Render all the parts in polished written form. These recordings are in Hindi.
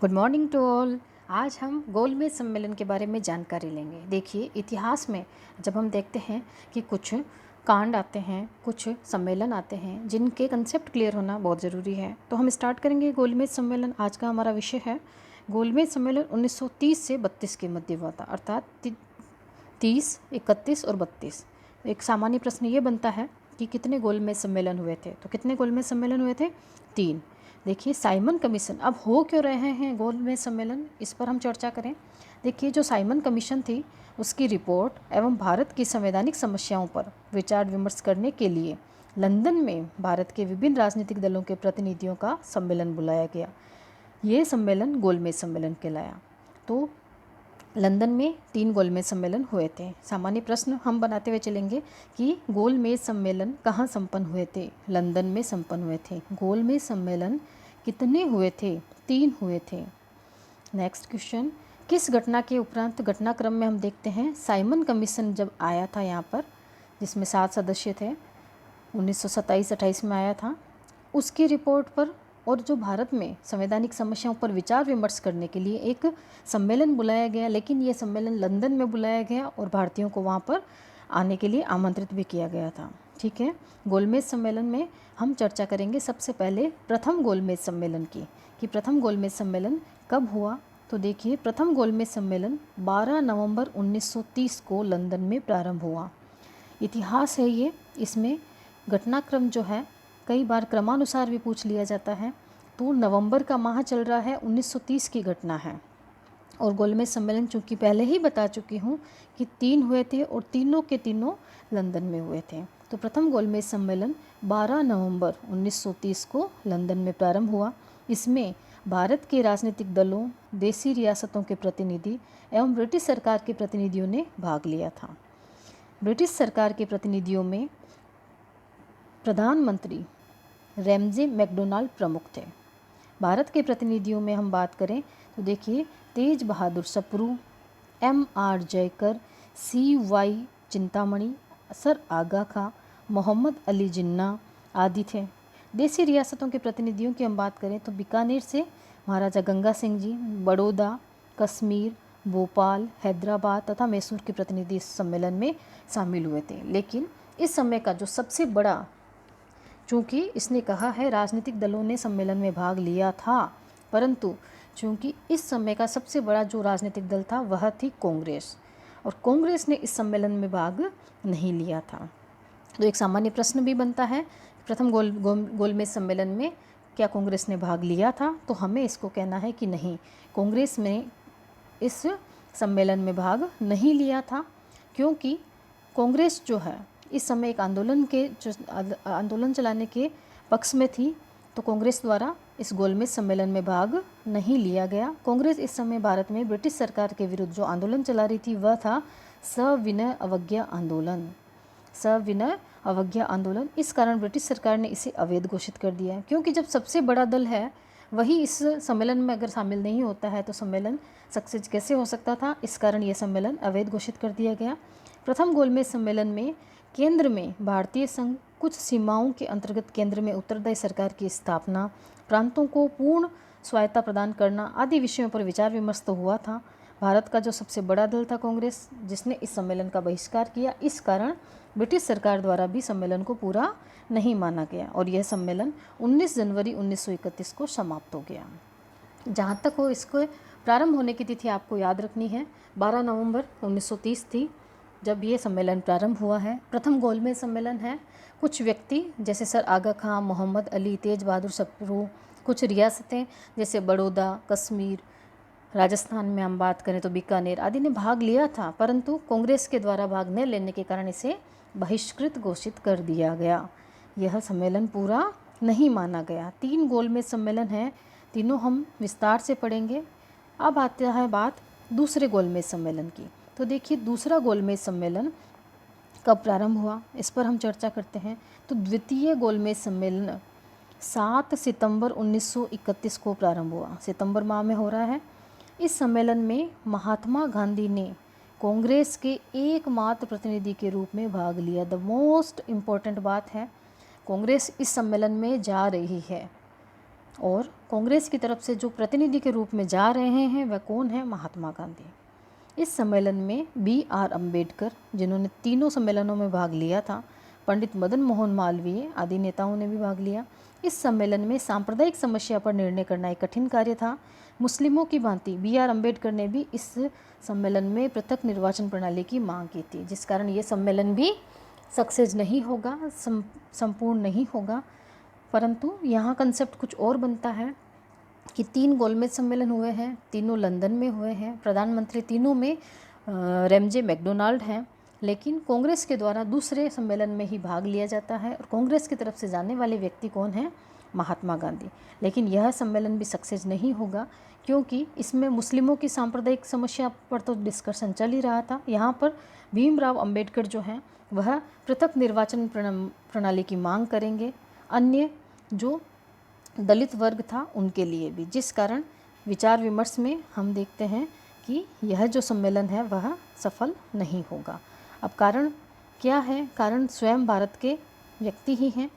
Good morning to all. आज हम गोलमेज सम्मेलन के बारे में जानकारी लेंगे। देखिए, इतिहास में जब हम देखते हैं कि कुछ कांड आते हैं, कुछ सम्मेलन आते हैं जिनके कंसेप्ट क्लियर होना बहुत ज़रूरी है, तो हम स्टार्ट करेंगे गोलमेज सम्मेलन। आज का हमारा विषय है गोलमेज सम्मेलन 1930 से 32 के मध्य हुआ था, अर्थात 30, 31 और 32। एक सामान्य प्रश्न ये बनता है कि कितने गोलमेज सम्मेलन हुए थे। तो कितने गोलमेज सम्मेलन हुए थे? 3। देखिए, साइमन कमीशन अब हो क्यों रहे हैं गोलमेज सम्मेलन, इस पर हम चर्चा करें। देखिए, जो साइमन कमीशन थी उसकी रिपोर्ट एवं भारत की संवैधानिक समस्याओं पर विचार विमर्श करने के लिए लंदन में भारत के विभिन्न राजनीतिक दलों के प्रतिनिधियों का सम्मेलन बुलाया गया। ये सम्मेलन गोलमेज सम्मेलन कहलाया। तो लंदन में 3 गोलमेज सम्मेलन हुए थे। सामान्य प्रश्न हम बनाते हुए चलेंगे कि गोलमेज सम्मेलन कहाँ संपन्न हुए थे? लंदन में संपन्न हुए थे। गोलमेज सम्मेलन कितने हुए थे? 3 हुए थे। नेक्स्ट क्वेश्चन, किस घटना के उपरांत घटनाक्रम में हम देखते हैं साइमन कमीशन जब आया था यहाँ पर, जिसमें 7 सदस्य थे, 1927-28 में आया था, उसकी रिपोर्ट पर और जो भारत में संवैधानिक समस्याओं पर विचार विमर्श करने के लिए एक सम्मेलन बुलाया गया। लेकिन ये सम्मेलन लंदन में बुलाया गया और भारतीयों को वहाँ पर आने के लिए आमंत्रित भी किया गया था। ठीक है, गोलमेज सम्मेलन में हम चर्चा करेंगे सबसे पहले प्रथम गोलमेज सम्मेलन की, कि प्रथम गोलमेज सम्मेलन कब हुआ। तो देखिए, प्रथम गोलमेज सम्मेलन 12 नवंबर 1930 को लंदन में प्रारंभ हुआ। इतिहास है ये, इसमें घटनाक्रम जो है कई बार क्रमानुसार भी पूछ लिया जाता है। तो नवंबर का माह चल रहा है, 1930 की घटना है। और गोलमेज सम्मेलन चूँकि पहले ही बता चुकी हूँ कि 3 हुए थे और तीनों के तीनों लंदन में हुए थे। तो प्रथम गोलमेज सम्मेलन 12 नवंबर 1930 को लंदन में प्रारंभ हुआ। इसमें भारत के राजनीतिक दलों, देसी रियासतों के प्रतिनिधि एवं ब्रिटिश सरकार के प्रतिनिधियों ने भाग लिया था। ब्रिटिश सरकार के प्रतिनिधियों में प्रधानमंत्री रैमजे मैकडोनाल्ड प्रमुख थे। भारत के प्रतिनिधियों में हम बात करें तो देखिए, Tej Bahadur Sapru, M.R. Jayakar, C.Y. Chintamani, Sir Aga Khan, Mohammad Ali Jinnah आदि थे। देसी रियासतों के प्रतिनिधियों की हम बात करें तो बीकानेर से महाराजा गंगा सिंह जी, बड़ौदा, कश्मीर, भोपाल, हैदराबाद तथा मैसूर के प्रतिनिधि इस सम्मेलन में शामिल हुए थे। लेकिन इस समय का जो सबसे बड़ा, चूँकि इसने कहा है राजनीतिक दलों ने सम्मेलन में भाग लिया था, परंतु चूँकि इस समय का सबसे बड़ा जो राजनीतिक दल था वह थी कांग्रेस, और कांग्रेस ने इस सम्मेलन में भाग नहीं लिया था। तो एक सामान्य प्रश्न भी बनता है, प्रथम गोलमेज सम्मेलन में क्या कांग्रेस ने भाग लिया था? तो हमें इसको कहना है कि नहीं, कांग्रेस ने इस सम्मेलन में भाग नहीं लिया था, क्योंकि कांग्रेस जो है इस समय एक आंदोलन चलाने के पक्ष में थी। तो कांग्रेस द्वारा इस गोलमेज सम्मेलन में भाग नहीं लिया गया। कांग्रेस इस समय भारत में ब्रिटिश सरकार के विरुद्ध जो आंदोलन चला रही थी वह था सविनय अवज्ञा आंदोलन। सविनय अवज्ञा आंदोलन, इस कारण ब्रिटिश सरकार ने इसे अवैध घोषित कर दिया, क्योंकि जब सबसे बड़ा दल है वही इस सम्मेलन में अगर शामिल नहीं होता है तो सम्मेलन सक्सेस कैसे हो सकता था। इस कारण यह सम्मेलन अवैध घोषित कर दिया गया। प्रथम गोलमेज सम्मेलन में केंद्र में भारतीय संघ, कुछ सीमाओं के अंतर्गत केंद्र में उत्तरदायी सरकार की स्थापना, प्रांतों को पूर्ण स्वायत्ता प्रदान करना आदि विषयों पर विचार विमर्श तो हुआ था। भारत का जो सबसे बड़ा दल था कांग्रेस, जिसने इस सम्मेलन का बहिष्कार किया, इस कारण ब्रिटिश सरकार द्वारा भी सम्मेलन को पूरा नहीं माना गया और यह सम्मेलन 19 जनवरी 1931 को समाप्त हो गया। जहाँ तक हो, इसको प्रारंभ होने की तिथि आपको याद रखनी है, 12 नवंबर 1930 थी जब ये सम्मेलन प्रारंभ हुआ है। प्रथम गोलमेज सम्मेलन है। कुछ व्यक्ति जैसे सर आगा खां, मोहम्मद अली, तेज बहादुर सप्रू, कुछ रियासतें जैसे बड़ौदा, कश्मीर, राजस्थान में हम बात करें तो बीकानेर आदि ने भाग लिया था, परंतु कांग्रेस के द्वारा भाग न लेने के कारण इसे बहिष्कृत घोषित कर दिया गया। यह सम्मेलन पूरा नहीं माना गया। 3 गोलमेज सम्मेलन हैं, तीनों हम विस्तार से पढ़ेंगे। अब आता है बात दूसरे गोलमेज सम्मेलन की। तो देखिए, दूसरा गोलमेज सम्मेलन कब प्रारंभ हुआ, इस पर हम चर्चा करते हैं। तो द्वितीय गोलमेज सम्मेलन 7 सितंबर 1931 को प्रारंभ हुआ, सितंबर माह में हो रहा है। इस सम्मेलन में महात्मा गांधी ने कांग्रेस के एकमात्र प्रतिनिधि के रूप में भाग लिया। द मोस्ट इम्पोर्टेंट बात है, कांग्रेस इस सम्मेलन में जा रही है। और कांग्रेस की तरफ से जो प्रतिनिधि के रूप में जा रहे हैं वह कौन है? महात्मा गांधी। इस सम्मेलन में BR अम्बेडकर, जिन्होंने तीनों सम्मेलनों में भाग लिया था, पंडित मदन मोहन मालवीय आदि नेताओं ने भी भाग लिया। इस सम्मेलन में सांप्रदायिक समस्या पर निर्णय करना एक कठिन कार्य था। मुस्लिमों की भांति BR अम्बेडकर ने भी इस सम्मेलन में पृथक निर्वाचन प्रणाली की मांग की थी, जिस कारण ये सम्मेलन भी सक्सेस नहीं होगा, संपूर्ण नहीं होगा। परंतु यहाँ कंसेप्ट कुछ और बनता है कि 3 गोलमेज सम्मेलन हुए हैं, तीनों लंदन में हुए हैं, प्रधानमंत्री तीनों में रैमजे मैकडोनाल्ड हैं, लेकिन कांग्रेस के द्वारा दूसरे सम्मेलन में ही भाग लिया जाता है और कांग्रेस की तरफ से जाने वाले व्यक्ति कौन हैं? महात्मा गांधी। लेकिन यह सम्मेलन भी सक्सेस नहीं होगा, क्योंकि इसमें मुस्लिमों की सांप्रदायिक समस्या पर तो डिस्कशन चल ही रहा था। यहाँ पर भीमराव अंबेडकर जो हैं वह पृथक निर्वाचन प्रणाली की मांग करेंगे, अन्य जो दलित वर्ग था उनके लिए भी, जिस कारण विचार विमर्श में हम देखते हैं कि यह जो सम्मेलन है वह सफल नहीं होगा। अब कारण क्या है? कारण स्वयं भारत के व्यक्ति ही हैं।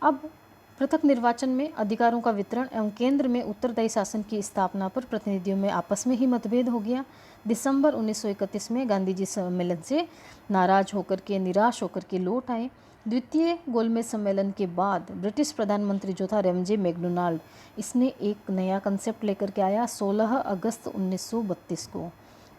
अब पृथक निर्वाचन में अधिकारों का वितरण एवं केंद्र में उत्तरदायी शासन की स्थापना पर प्रतिनिधियों में आपस में ही मतभेद हो गया। दिसंबर 1931 में गांधी जी सम्मेलन से नाराज होकर के, निराश होकर के लौट आए। द्वितीय गोलमेज सम्मेलन के बाद ब्रिटिश प्रधानमंत्री जो था रैमजे मैकडोनाल्ड, इसने एक नया कंसेप्ट लेकर के आया 16 अगस्त 1932 को।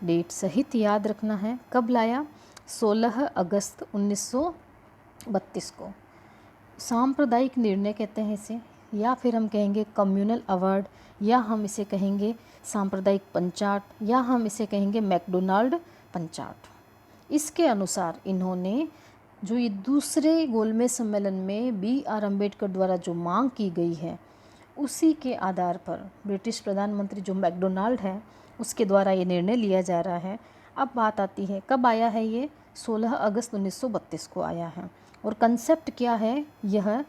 डेट सहित याद रखना है, कब लाया? 16 अगस्त 1932 को। सांप्रदायिक निर्णय कहते हैं इसे, या फिर हम कहेंगे कम्युनल अवार्ड, या हम इसे कहेंगे सांप्रदायिक पंचाट, या हम इसे कहेंगे मैकडोनाल्ड पंचाट। इसके अनुसार इन्होंने जो ये दूसरे गोलमेज सम्मेलन में BR अम्बेडकर द्वारा जो मांग की गई है, उसी के आधार पर ब्रिटिश प्रधानमंत्री जो मैकडोनाल्ड है उसके द्वारा ये निर्णय लिया जा रहा है। अब बात आती है कब आया है ये? 16 अगस्त 1932 को आया है। और कंसेप्ट क्या है? यह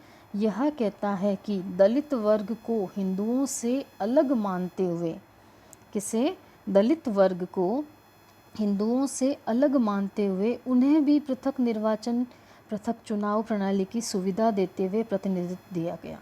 कहता है कि दलित वर्ग को हिंदुओं से अलग मानते हुए, किसे? दलित वर्ग को हिंदुओं से अलग मानते हुए उन्हें भी पृथक निर्वाचन, पृथक चुनाव प्रणाली की सुविधा देते हुए प्रतिनिधित्व दिया गया।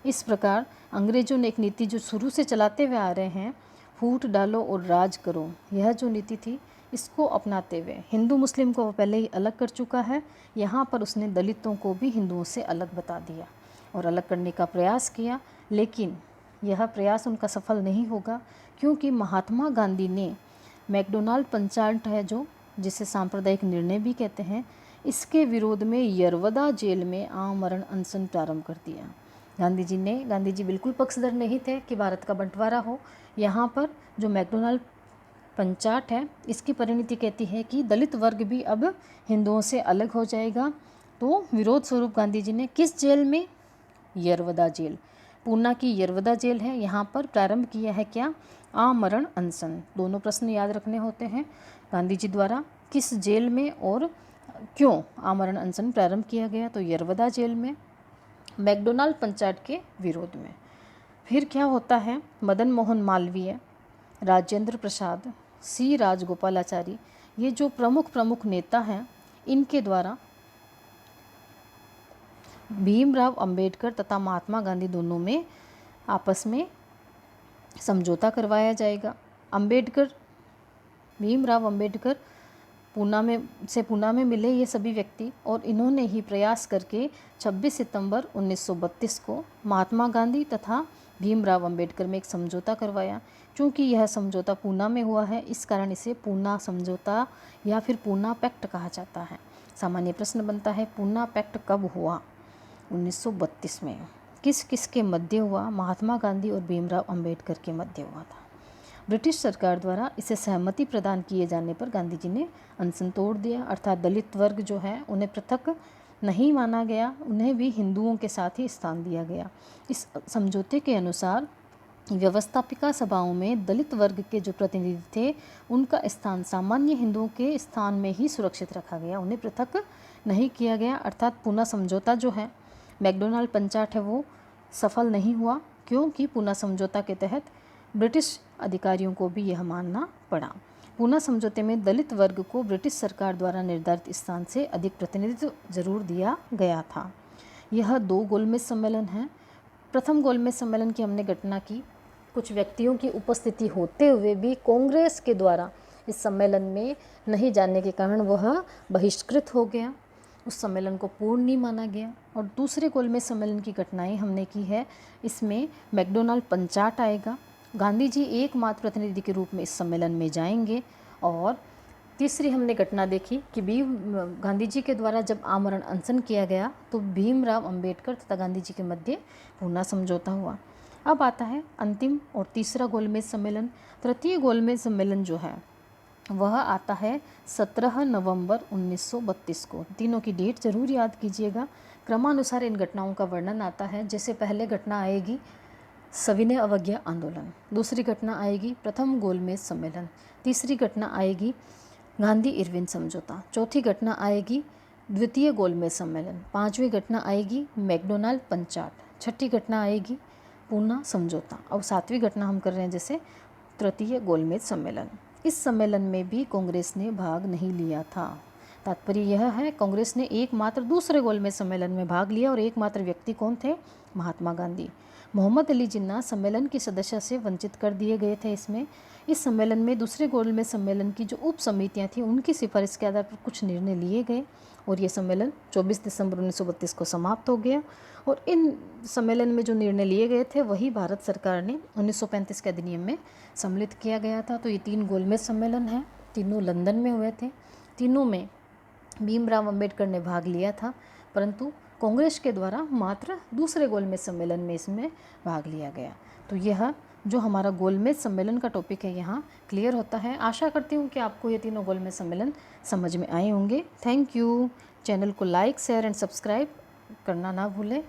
इस प्रकार अंग्रेजों ने एक नीति जो शुरू से चलाते हुए आ रहे हैं, फूट डालो और राज करो, यह जो नीति थी इसको अपनाते हुए हिंदू मुस्लिम को वो पहले ही अलग कर चुका है, यहाँ पर उसने दलितों को भी हिंदुओं से अलग बता दिया और अलग करने का प्रयास किया। लेकिन यह प्रयास उनका सफल नहीं होगा, क्योंकि महात्मा गांधी ने मैकडोनाल्ड पंचाट है जो, जिसे सांप्रदायिक निर्णय भी कहते हैं, इसके विरोध में यरवदा जेल में आमरण अनशन प्रारंभ कर दिया। गांधी जी बिल्कुल पक्षधर नहीं थे कि भारत का बंटवारा हो। यहाँ पर जो मैकडोनाल्ड पंचाट है इसकी परिणति कहती है कि दलित वर्ग भी अब हिंदुओं से अलग हो जाएगा। तो विरोध स्वरूप गांधी जी ने किस जेल में? यरवदा जेल, पूना की यरवदा जेल है, यहाँ पर प्रारंभ किया है क्या? आमरण अनशन। दोनों प्रश्न याद रखने होते हैं। गांधी जी द्वारा किस जेल में और क्यों आमरण अनशन प्रारंभ किया गया? तो यरवदा जेल में, मैकडोनाल्ड पंचाट के विरोध में। फिर क्या होता है? मदन मोहन मालवीय, राजेंद्र प्रसाद, C राजगोपालाचारी, ये जो प्रमुख नेता हैं, इनके द्वारा भीमराव अंबेडकर तथा महात्मा गांधी दोनों में आपस में समझौता करवाया जाएगा। भीमराव अंबेडकर पूना में मिले ये सभी व्यक्ति, और इन्होंने ही प्रयास करके 26 सितंबर 1932 को महात्मा गांधी तथा भीमराव अंबेडकर में एक समझौता करवाया। क्योंकि यह समझौता पूना में हुआ है, इस कारण इसे पूना समझौता या फिर पूना पैक्ट कहा जाता है। सामान्य प्रश्न बनता है, पूना पैक्ट कब हुआ? 1932 में। किस किस के मध्य हुआ? महात्मा गांधी और भीमराव अंबेडकर के मध्य हुआ था। ब्रिटिश सरकार द्वारा इसे सहमति प्रदान किए जाने पर गांधी जी ने अनशन तोड़ दिया, अर्थात दलित वर्ग जो है उन्हें पृथक नहीं माना गया, उन्हें भी हिंदुओं के साथ ही स्थान दिया गया। इस समझौते के अनुसार व्यवस्थापिका सभाओं में दलित वर्ग के जो प्रतिनिधि थे उनका स्थान सामान्य हिंदुओं के स्थान में ही सुरक्षित रखा गया, उन्हें पृथक नहीं किया गया। अर्थात पूना समझौता जो है, मैकडोनाल्ड पंचाट है, वो सफल नहीं हुआ, क्योंकि पूना समझौता के तहत ब्रिटिश अधिकारियों को भी यह मानना पड़ा। पूना समझौते में दलित वर्ग को ब्रिटिश सरकार द्वारा निर्धारित स्थान से अधिक प्रतिनिधित्व जरूर दिया गया था। यह 2 गोलमेज सम्मेलन हैं, प्रथम गोलमेज सम्मेलन की हमने घटना की। कुछ व्यक्तियों की उपस्थिति होते हुए भी कांग्रेस के द्वारा इस सम्मेलन में नहीं जाने के कारण वह बहिष्कृत हो गया, उस सम्मेलन को पूर्ण नहीं माना गया। और दूसरे गोलमेज सम्मेलन की घटनाएं हमने की है, इसमें मैकडोनाल्ड पंचाट आएगा, गांधी जी एकमात्र प्रतिनिधि के रूप में इस सम्मेलन में जाएंगे। और तीसरी हमने घटना देखी कि गांधी जी के द्वारा जब आमरण अनशन किया गया तो भीमराव अंबेडकर तथा गांधी जी के मध्य पूना समझौता हुआ। अब आता है अंतिम और तीसरा गोलमेज सम्मेलन। तृतीय गोलमेज सम्मेलन जो है वह आता है 17 नवंबर 1932 को। तीनों की डेट जरूर याद कीजिएगा। क्रमानुसार इन घटनाओं का वर्णन आता है। जैसे पहले घटना आएगी सविनय अवज्ञा आंदोलन, दूसरी घटना आएगी प्रथम गोलमेज सम्मेलन, तीसरी घटना आएगी गांधी इरविन समझौता, चौथी घटना आएगी द्वितीय गोलमेज सम्मेलन, पांचवी घटना आएगी मैकडोनाल्ड पंचाट, छठी घटना आएगी पूना समझौता और सातवीं घटना हम कर रहे हैं जैसे तृतीय गोलमेज सम्मेलन। इस सम्मेलन में भी कांग्रेस ने भाग नहीं लिया था। तात्पर्य यह है कांग्रेस ने एकमात्र दूसरे गोलमेज सम्मेलन में भाग लिया और एकमात्र व्यक्ति कौन थे? महात्मा गांधी। मोहम्मद अली जिन्ना सम्मेलन की सदस्य से वंचित कर दिए गए थे। इस सम्मेलन में दूसरे गोलमेज सम्मेलन की जो उप समितियाँ थीं उनकी सिफारिश के आधार पर कुछ निर्णय लिए गए और ये सम्मेलन 24 दिसंबर 1932 को समाप्त हो गया। और इन सम्मेलन में जो निर्णय लिए गए थे वही भारत सरकार ने 1935 के अधिनियम में सम्मिलित किया गया था। तो ये 3 गोलमेज सम्मेलन हैं, तीनों लंदन में हुए थे। तीनों में भीमराव अंबेडकर ने भाग लिया था, परंतु कांग्रेस के द्वारा मात्र दूसरे गोलमेज सम्मेलन में इसमें भाग लिया गया। तो यह जो हमारा गोलमेज सम्मेलन का टॉपिक है यहाँ क्लियर होता है। आशा करती हूँ कि आपको ये तीनों गोलमेज सम्मेलन समझ में आए होंगे। Thank you. चैनल को लाइक, शेयर एंड सब्सक्राइब करना ना भूलें।